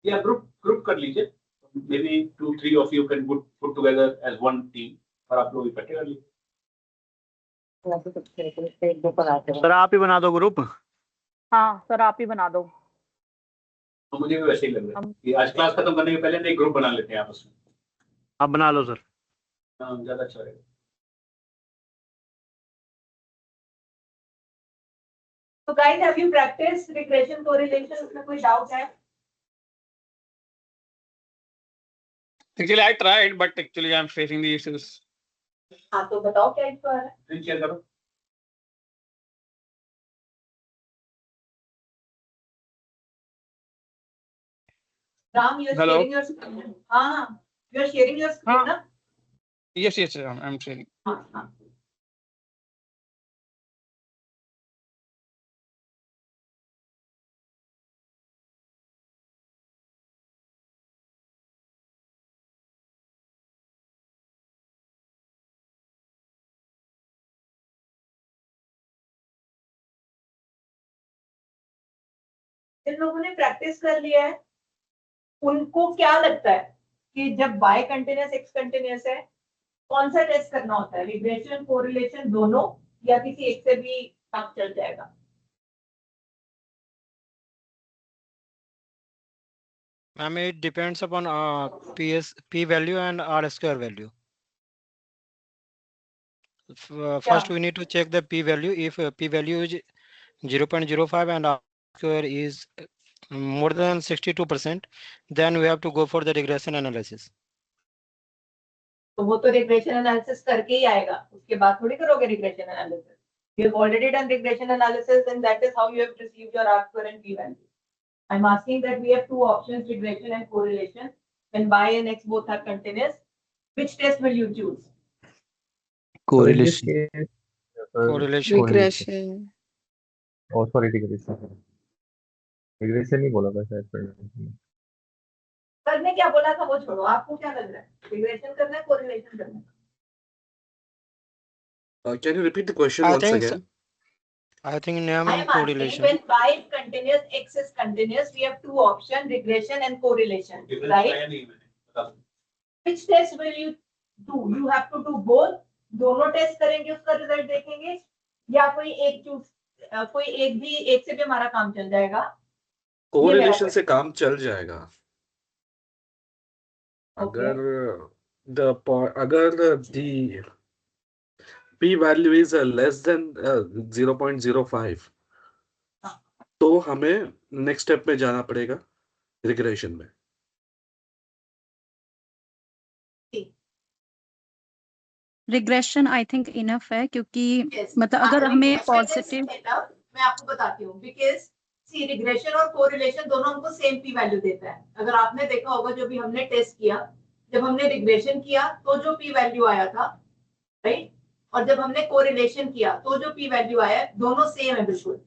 या ग्रुप कर लीजिए, maybe 2-3 of you can put together as one team और आप लोग इकट्ठे कर लीजिए. सर आप ही बना दो ग्रुप. हाँ सर आप ही बना दो. तो मुझे भी वैसे ही लग रहा है कि आज क्लास खत्म करने के पहले ना एक ग्रुप बना लेते हैं आपस में. आप बना लो सर. हाँ, ज्यादा अच्छा रहेगा. So guys, have you practiced regression correlation? उसमें कोई doubt है? Actually, I tried, but actually I'm facing the issues. हाँ तो बताओ क्या इशू आ रहा है? स्क्रीन शेयर करो. Ram, you are Hello? sharing your screen. हाँ, you are sharing your screen ना? Yes, I'm sharing. हाँ. जिन लोगों ने प्रैक्टिस कर लिया है उनको क्या लगता है कि जब बाय कंटिन्यूअस एक्स कंटिन्यूअस है कौन सा टेस्ट करना होता है? रिग्रेशन, कोरिलेशन, दोनों, या किसी एक से भी काम चल जाएगा? I mean, it depends upon p value and r square value. First, we need to check the p value. If p value is 0.05 and r square is more than 62%, then we have to go for the regression analysis. तो वो तो regression analysis करके ही आएगा, उसके बाद थोड़ी करोगे regression analysis. You have already done regression analysis and that is how you have received your R square and p value. I'm asking that we have two options, regression and correlation. When y and x both are continuous, which test will you choose? Correlation. Correlation. Regression. Oh, sorry, regression. Regression ही बोला था शायद. Sir ने क्या बोला था वो छोड़ो, आपको क्या लग रहा है? रिग्रेशन करना है, कोरिलेशन करना है? Can you repeat the question once again? I think name I am asking correlation. when y is continuous, x is continuous, we have two options, regression and correlation, right? Which test will you do? You have to do both. दोनों test करेंगे, उसका result देखेंगे, या कोई एक choose, कोई एक से भी हमारा काम चल जाएगा? कोरिलेशन से काम चल जाएगा. अगर the p value is less than 0.05, तो हमें नेक्स्ट स्टेप में जाना पड़ेगा रिग्रेशन में. रिग्रेशन आई थिंक इनफ है, क्योंकि मतलब अगर हमें पॉजिटिव, मैं आपको बताती हूँ, बिकॉज सी रिग्रेशन और कोरिलेशन दोनों हमको सेम पी वैल्यू देता है। अगर आपने देखा होगा जो भी हमने टेस्ट किया, जब हमने रिग्रेशन किया तो जो पी वैल्यू आया था, राइट, और जब हमने कोरिलेशन किया तो जो पी वैल्यू आया दोनों सेम है बिल्कुल।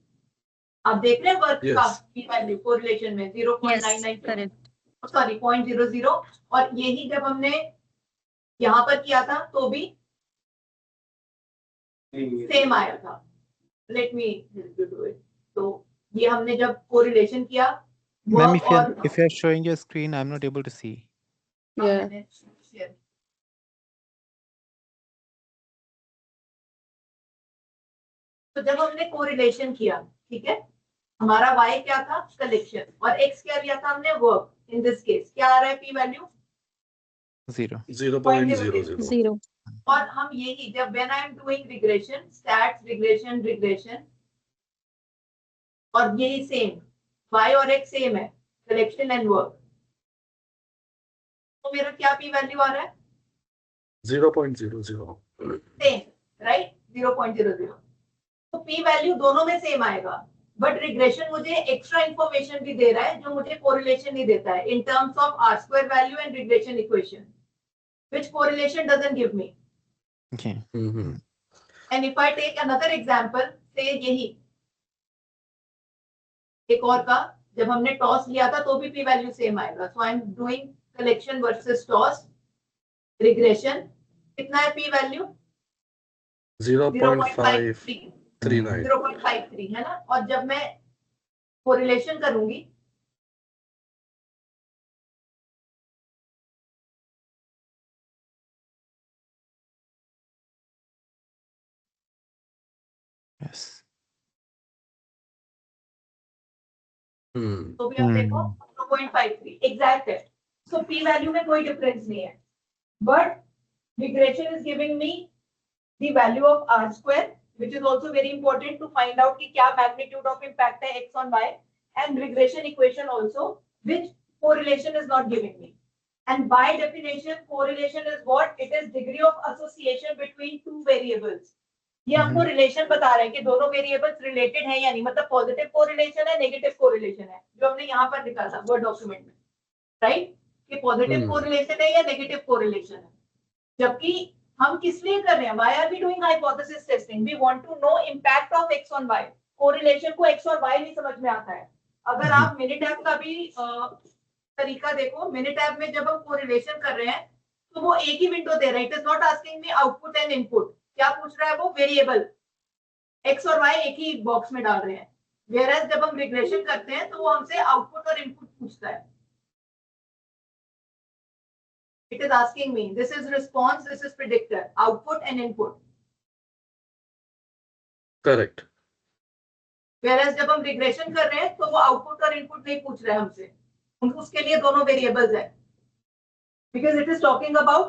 आप देख रहे हैं वर्क का पी वैल्यू कोरिलेशन में 0.99 सॉरी 0.00, और यही जब हमने यहाँ पर किया था तो भी सेम आया था। Let me help you do it. तो ये हमने जब कोरिलेशन किया, Ma'am, work if you're showing your screen, I'm not able to see. Yeah. तो जब हमने कोरिलेशन किया, ठीक है, हमारा y क्या था, कलेक्शन, और x क्या लिया था हमने, वर्क। इन दिस केस क्या आ रहा है पी वैल्यू 0.00 और हम यही जब when I am doing regression, stats regression और यही सेम y और x सेम है, कलेक्शन एंड वर्क, तो मेरा क्या पी वैल्यू आ रहा है 0.00 सेम, राइट, 0.00। तो पी वैल्यू दोनों में सेम आएगा, बट रिग्रेशन मुझे एक्स्ट्रा इंफॉर्मेशन भी दे रहा है जो मुझे कोरिलेशन नहीं देता है, in terms of R square value and regression equation, which correlation doesn't give me. Okay. And if I take another example, say यही एक और का, जब हमने टॉस लिया था तो भी पी वैल्यू सेम आएगा। So I am doing collection versus toss regression, कितना है पी वैल्यू 0.53 है ना, और जब मैं कोरिलेशन करूंगी Yes. तो भी आप देखो 0.53 एग्जैक्ट है। सो पी वैल्यू में कोई डिफरेंस नहीं है, but regression is giving me the value of R square, which is also very important to find out कि क्या magnitude of impact है x on y, and regression equation also, which correlation is not giving me. And by definition, correlation is what? It is degree of association between two variables. ये हमको relation बता रहे हैं कि दोनों variables related है या नहीं, मतलब पॉजिटिव कोरिलेशन है, नेगेटिव कोरिलेशन है, जो हमने यहाँ पर लिखा था वर्ड डॉक्यूमेंट में, राइट, कि पॉजिटिव कोरिलेशन है या नेगेटिव कोरिलेशन है। जबकि हम किस लिए कर रहे हैं, why are we doing hypothesis testing? We want to know impact of x on y. Correlation को x और y नहीं समझ में आता है। अगर आप मिनिटैब का भी तरीका देखो, मिनिटैब में जब हम कोरिलेशन कर रहे हैं तो वो एक ही विंडो दे रहा है, it is not asking me output and input. क्या पूछ रहा है वो, वेरिएबल x और y एक ही बॉक्स में डाल रहे हैं, वेयरएज जब हम रिग्रेशन करते हैं तो वो हमसे आउटपुट और इनपुट पूछता है। It is asking me, this is response, this is predictor, output and input. Correct. Whereas जब हम रिग्रेशन कर रहे हैं तो वो आउटपुट और इनपुट नहीं पूछ रहे हैं हमसे, उसके लिए दोनों वेरिएबल्स है, because it is talking about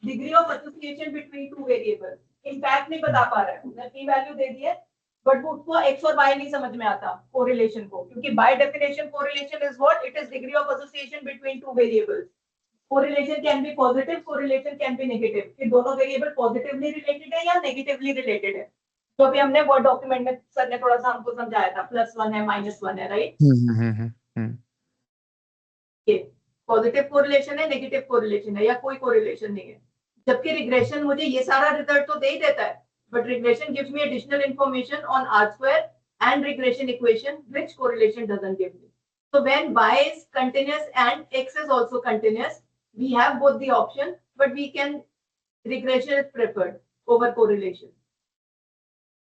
degree of association between two variables. Impact नहीं बता पा रहा है, उसने p वैल्यू दे दी है, बट वो उसको x और y नहीं समझ में आता कोरिलेशन को, क्योंकि by definition correlation is what? It is degree of association between two variables. Correlation can be positive, correlation can be negative. कि दोनों वेरिएबल पॉजिटिवली रिलेटेड है या नेगेटिवली रिलेटेड है, तो अभी हमने वर्ड डॉक्यूमेंट में सर ने थोड़ा सा हमको समझाया था, +1 है -1 है, राइट। ये पॉजिटिव कोरिलेशन है, नेगेटिव कोरिलेशन है, या कोई कोरिलेशन नहीं है। जबकि रिग्रेशन मुझे ये सारा रिजल्ट तो दे ही देता है, but regression gives me additional information on R square and regression equation, which correlation doesn't give me. So when y is continuous and x is also continuous, we have both the option, but we can, regression is preferred over correlation.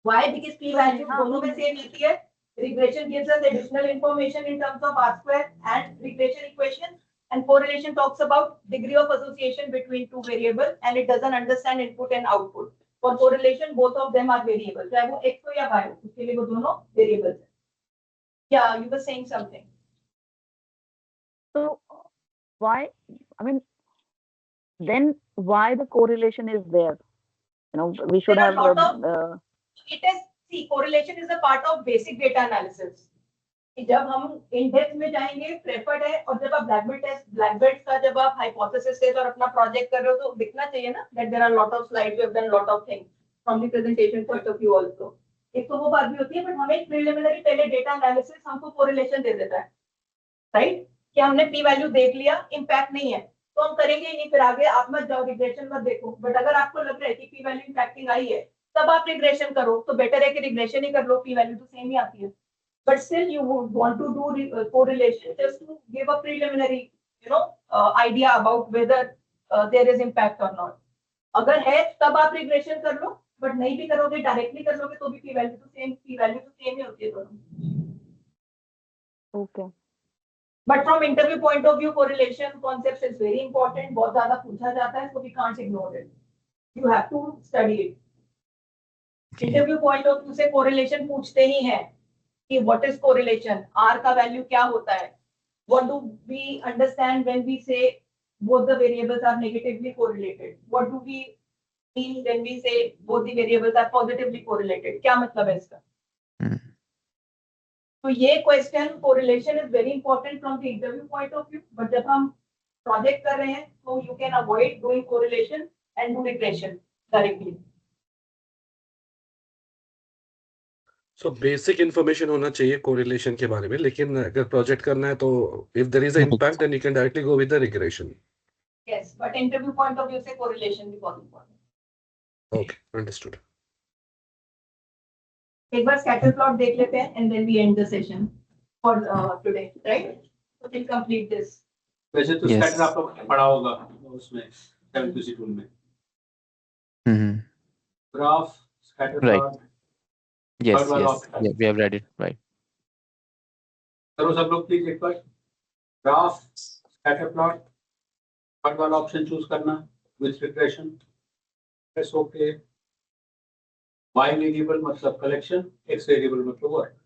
Why? Because p value दोनों में same रहती है, regression gives us additional information in terms of r square and regression equation, and correlation talks about degree of association between two variables, and it doesn't understand input and output. For correlation, both of them are variables, चाहे वो x हो या y हो, उसके लिए वो दोनों variables हैं। Yeah, you were saying something. So why, I mean, then why the correlation is there? You know, we should There are have. lot of- It is, see, correlation is a part of basic data analysis. जब हम in depth में जाएंगे preferred है, और जब आप ब्लैकबेल्ट का जब आप हाइपोथेसिस टेस्ट और अपना प्रोजेक्ट कर रहे हो तो दिखना चाहिए ना that there are lot of slides, we have done lot of things from the presentation point of view also. एक तो वो बात भी होती है, बट हमें प्रिलिमिनरी पहले डेटा एनालिसिस हमको कोरिलेशन दे देता है, राइट, कि हमने पी वैल्यू देख लिया, इम्पैक्ट नहीं है तो हम करेंगे ही नहीं, फिर आगे आप मत जाओ रिग्रेशन मत देखो। बट अगर आपको लग रहा है कि पी वैल्यू इम्पैक्टिंग आई है तब आप रिग्रेशन करो, तो बेटर है कि रिग्रेशन ही कर लो, पी वैल्यू तो सेम ही आती है। But still you would want to do correlation just to give a preliminary idea about whether there is impact और नॉट। अगर है तब आप रिग्रेशन कर लो, बट नहीं भी करोगे, डायरेक्टली कर लोगे तो भी पी वैल्यू तो सेम ही होती है दोनों। Okay. But from interview point of view, correlation concepts is very important. बहुत ज़्यादा पूछा जाता है, so we can't ignore it. You have to study it. Interview point of view से correlation पूछते ही हैं कि what is correlation? R का value क्या होता है? What do we understand when we say both the variables are negatively correlated? What do we mean when we say both the variables are positively correlated? क्या मतलब है इसका? तो ये question correlation is very important from the interview point of view, but जब हम project कर रहे हैं तो you can avoid doing correlation and do regression directly. So basic information होना चाहिए कोरिलेशन के बारे में, लेकिन अगर प्रोजेक्ट करना है तो if there is a impact then you can directly go with the regression. Yes, but interview point of view से कोरिलेशन भी बहुत इंपॉर्टेंट। Okay, understood. एक बार स्कैटर प्लॉट देख लेते हैं and then we end the session for today, right? So will complete this. वैसे तो scatter आप लोगों ने पढ़ा होगा उसमें 7PC टूल में, graph, scatter plot. Yes, Third वाला yes, option। yeah, we have read it, right. करो सब लोग प्लीज एक बार, ग्राफ, स्कैटर प्लॉट, थर्ड वाला ऑप्शन चूज करना with regression. Press okay. Y variable मतलब कलेक्शन, X वेरिएबल मतलब वर्क।